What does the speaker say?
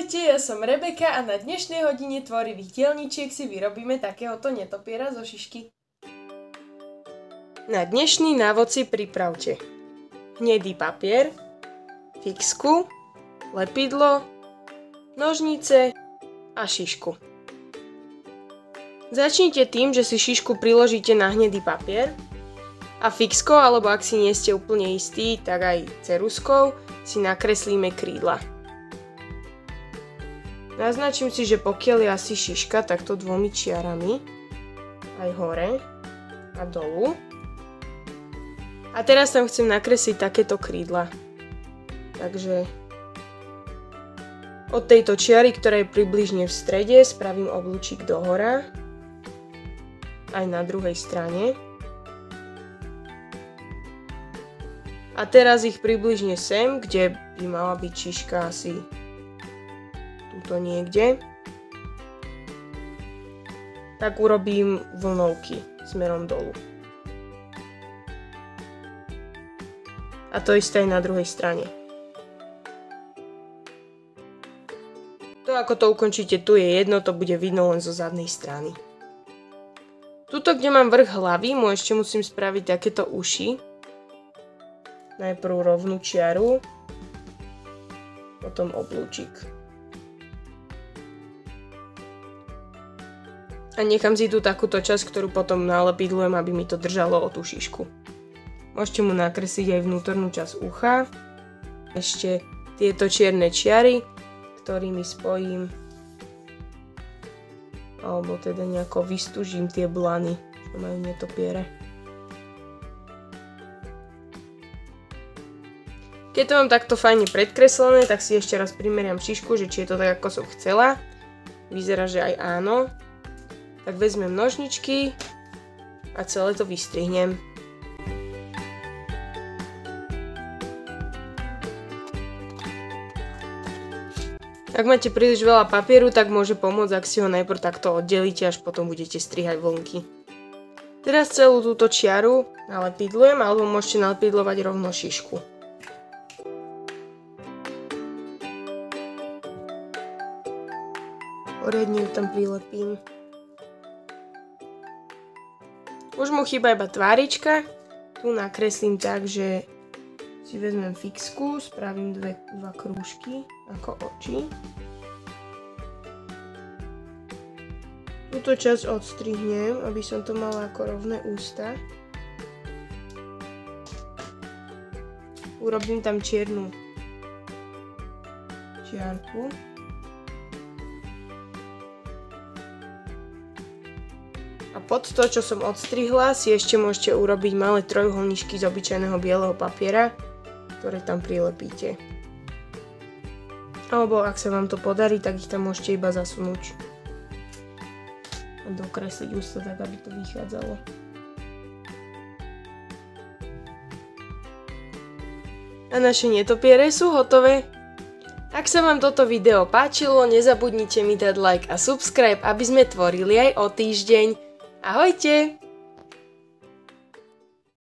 Ahojte, ja som Rebeka a na dnešnej hodine tvorivých dielničiek si vyrobíme takéhoto netopiera zo šišky. Na dnešný návod si pripravte hnedý papier, fixku, lepidlo, nožnice a šišku. Začnite tým, že si šišku priložíte na hnedý papier a fixkou, alebo ak si nie ste úplne istí, tak aj ceruskou si nakreslíme krídla. Naznačím si, že pokiaľ je asi šiška, tak to 2 čiarami, aj hore a dolu. A teraz tam chcem nakresliť takéto krídla. Takže od tejto čiary, ktorá je približne v strede, spravím oblúčik dohora, aj na druhej strane. A teraz ich približne sem, kde by mala byť šiška asi tuto niekde, tak urobím vlnovky smerom dolu. A to isté aj na druhej strane. To, ako to ukončíte, tu je jedno, to bude vidno len zo zadnej strany. Tuto, kde mám vrch hlavy, ešte musím spraviť takéto uši. Najprv rovnú čiaru, potom oblúčik. A nechám si tu takúto časť, ktorú potom nalepidlujem, aby mi to držalo o tú šišku. Môžete mu nakresliť aj vnútornú časť ucha. Ešte tieto čierne čiary, ktorými spojím, alebo teda nejako vystúžim tie blany, čo majú netopiere. Keď to mám takto fajne predkreslené, tak si ešte raz primeriam šišku, že či je to tak, ako som chcela. Vyzerá, že aj áno. Tak vezmem nožničky a celé to vystrihnem. Ak máte príliš veľa papieru, tak môže pomôcť, ak si ho najprv takto oddelíte, až potom budete strihať vlnky. Teraz celú túto čiaru nalepidlujem, alebo môžete nalepidlovať rovno šišku. Poriadne ju tam prilepím. Už mu chýba iba tvárička. Tu nakreslím tak, že si vezmem fixku, spravím dva krúžky ako oči. Túto časť odstrihnem, aby som to mala ako rovné ústa. Urobím tam čiernu čiarku. A pod to, čo som odstrihla, si ešte môžete urobiť malé trojuholníčky z obyčajného bieleho papiera, ktoré tam prilepíte. Alebo ak sa vám to podarí, tak ich tam môžete iba zasunúť a dokresliť ústa tak, aby to vychádzalo. A naše netopiere sú hotové. Ak sa vám toto video páčilo, nezabudnite mi dať like a subscribe, aby sme tvorili aj o týždeň. Ahojte!